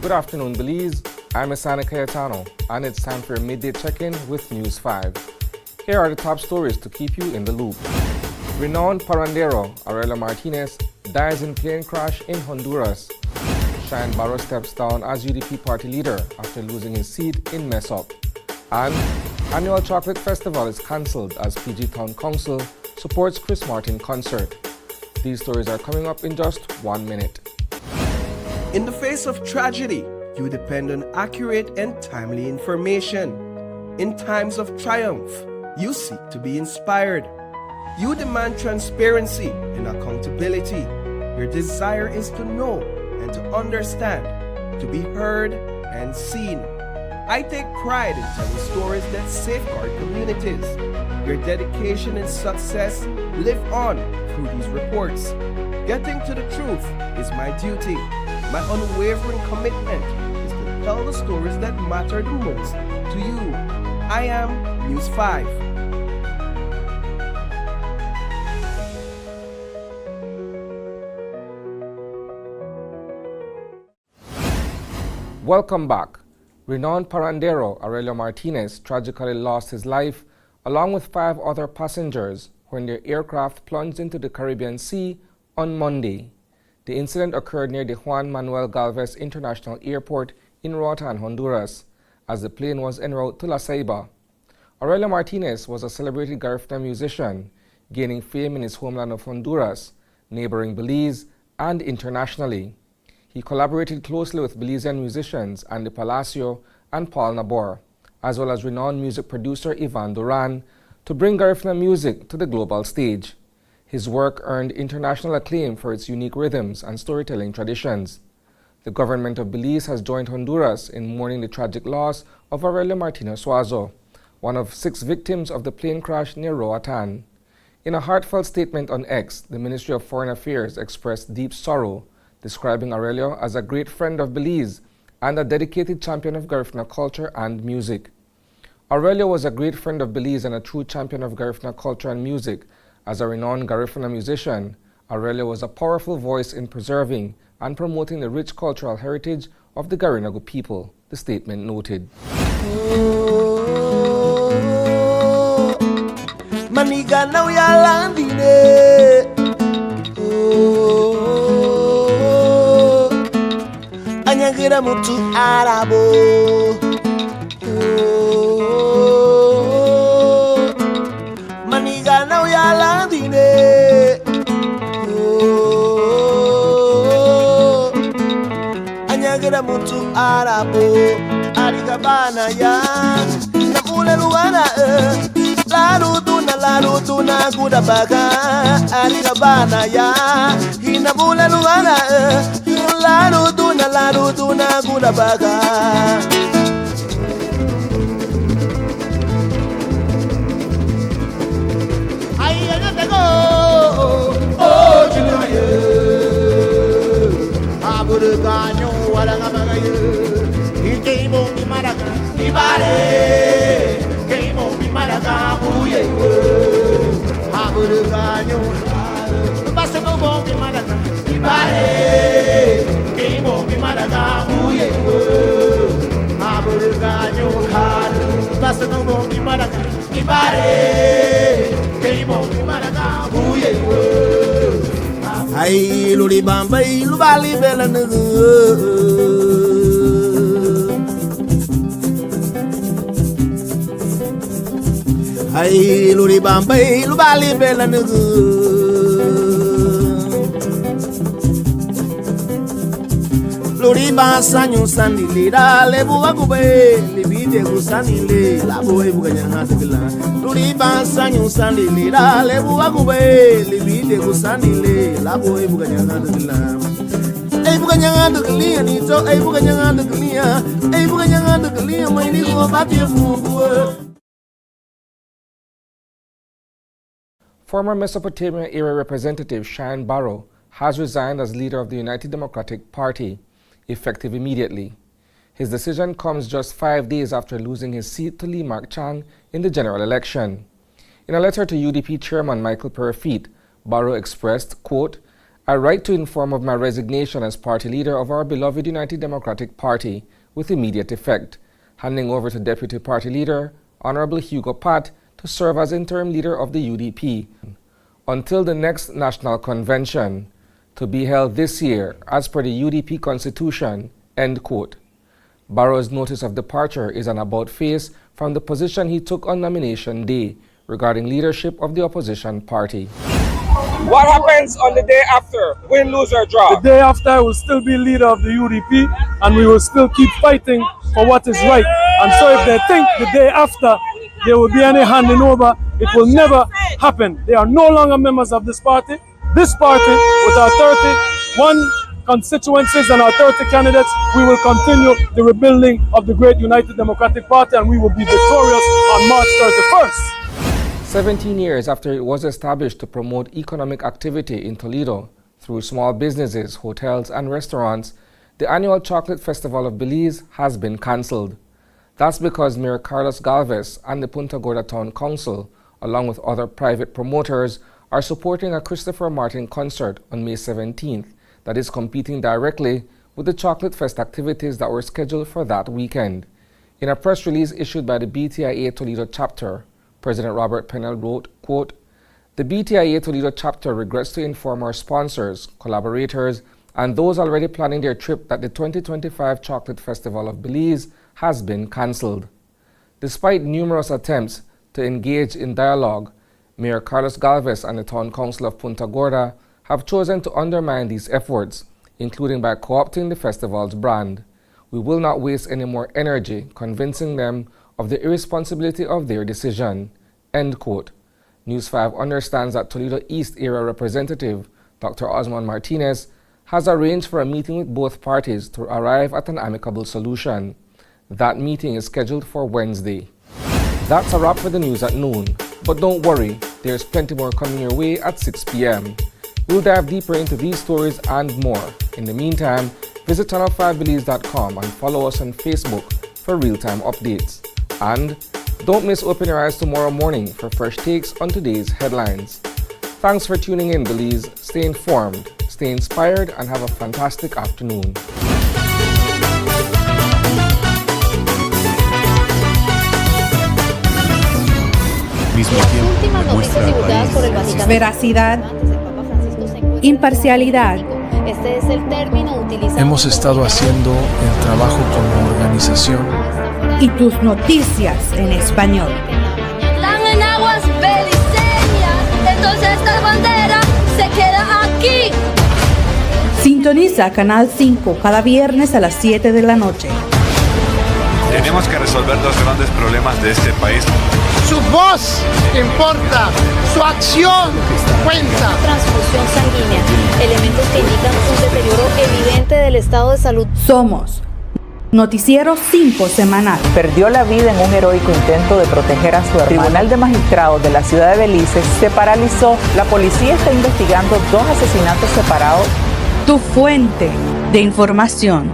Good afternoon, Belize. I'm Asana Cayetano, and it's time for a midday check-in with News 5. Here are the top stories to keep you in the loop. Renowned parrandero Aurelio Martinez dies in plane crash in Honduras. Shyne Barrow steps down as UDP party leader after losing his seat in mess up. And annual chocolate festival is cancelled as PG Town Council supports Chris Martin concert. These stories are coming up in just 1 minute. In the face of tragedy, you depend on accurate and timely information. In times of triumph, you seek to be inspired. You demand transparency and accountability. Your desire is to know and to understand, to be heard and seen. I take pride in telling stories that safeguard communities. Your dedication and success live on through these reports. Getting to the truth is my duty. My unwavering commitment is to tell the stories that matter the most to you. I am News 5. Welcome back. Renowned parrandero Aurelio Martinez tragically lost his life along with 5 other passengers when their aircraft plunged into the Caribbean Sea on Monday. The incident occurred near the Juan Manuel Galvez International Airport in Roatan, Honduras, as the plane was en route to La Ceiba. Aurelio Martinez was a celebrated Garifuna musician, gaining fame in his homeland of Honduras, neighboring Belize, and internationally. He collaborated closely with Belizean musicians Andy Palacio and Paul Nabor, as well as renowned music producer Ivan Duran, to bring Garifuna music to the global stage. His work earned international acclaim for its unique rhythms and storytelling traditions. The government of Belize has joined Honduras in mourning the tragic loss of Aurelio Martinez Suazo, one of 6 victims of the plane crash near Roatan. In a heartfelt statement on X, the Ministry of Foreign Affairs expressed deep sorrow, describing Aurelio as a great friend of Belize and a dedicated champion of Garifuna culture and music. Aurelio was a great friend of Belize and a true champion of Garifuna culture and music. As a renowned Garifuna musician, Aurelio was a powerful voice in preserving and promoting the rich cultural heritage of the Garinagu people, the statement noted. Maniga now ya landine. Anyagira mutu arabo. Maniga now ya landine. Anyagira mutu arabo. Arigabana ya. Namule luana La rutuna kudabaga Arigabana ya Hinabula luana La rutuna kudabaga Oh, Julia Aburuganyo Walangabagayo He came on the Maraca Ibare came on the Maraca Uye Aburuganyo Basta no bom de Maraca Ibare came on the Maraca Uye Aburuganyo Basta no bom de Maraca Ibare came on the Maraca Uye Ay luli bambay lubali belanu Ay luli bambay lubali belanu Luri basanyo sandile da lebu akube libide kusanile labo ebuganya hatukila Luri basanyo sandile da lebu akube libide kusanile labo ebuganya hatukila Ebuganya hatukila nito ebuganya hatukila maini ko batie fuwa Former Mesopotamia area representative Shyne Barrow has resigned as leader of the United Democratic Party, effective immediately. His decision comes just 5 days after losing his seat to Lee Mark Chang in the general election. In a letter to UDP chairman Michael Perrafeet, Barrow expressed, quote, I write to inform of my resignation as party leader of our beloved United Democratic Party with immediate effect, handing over to Deputy Party Leader, Honorable Hugo Pat, to serve as interim leader of the UDP until the next national convention, to be held this year as per the UDP Constitution, end quote. Barrow's notice of departure is an about-face from the position he took on nomination day regarding leadership of the opposition party. What happens on the day after? Win, lose, or draw? The day after, I will still be leader of the UDP, and we will still keep fighting for what is right. And so if they think the day after there will be any handing over, it will never happen. They are no longer members of this party. This party, with our 31 constituencies and our 30 candidates, we will continue the rebuilding of the great United Democratic Party, and we will be victorious on March 31st. 17 years after it was established to promote economic activity in Toledo through small businesses, hotels, and restaurants, the annual Chocolate Festival of Belize has been cancelled. That's because Mayor Carlos Galvez and the Punta Gorda Town Council, along with other private promoters, are supporting a Christopher Martin concert on May 17th that is competing directly with the Chocolate Fest activities that were scheduled for that weekend. In a press release issued by the BTIA Toledo chapter, President Robert Pennell wrote, quote, "The BTIA Toledo chapter regrets to inform our sponsors, collaborators, and those already planning their trip that the 2025 Chocolate Festival of Belize has been cancelled. Despite numerous attempts to engage in dialogue, Mayor Carlos Galvez and the Town Council of Punta Gorda have chosen to undermine these efforts, including by co-opting the festival's brand. We will not waste any more energy convincing them of the irresponsibility of their decision," end quote. News 5 understands that Toledo East Area Representative Dr. Osman Martinez has arranged for a meeting with both parties to arrive at an amicable solution. That meeting is scheduled for Wednesday. That's a wrap for the news at noon, but don't worry, there's plenty more coming your way at 6 p.m. We'll dive deeper into these stories and more. In the meantime, visit channel5belize.com and follow us on Facebook for real-time updates. And don't miss Open Your Eyes tomorrow morning for fresh takes on today's headlines. Thanks for tuning in, Belize. Stay informed, stay inspired, and have a fantastic afternoon. Últimas noticias divulgadas por el Vaticano. Veracidad, imparcialidad. Este es el término utilizado. Hemos estado haciendo el trabajo como organización. Y tus noticias en español. Están en aguas beliceñas, entonces esta bandera se queda aquí. Sintoniza Canal 5 cada viernes a las 7 de la noche. Tenemos que resolver dos grandes problemas de este país. Su voz importa, su acción cuenta. Transfusión sanguínea, elementos que indican un deterioro evidente del estado de salud. Somos Noticiero 5 Semanal. Perdió la vida en un heroico intento de proteger a su hermano. El Tribunal de Magistrados de la ciudad de Belice se paralizó. La policía está investigando 2 asesinatos separados. Tu fuente de información.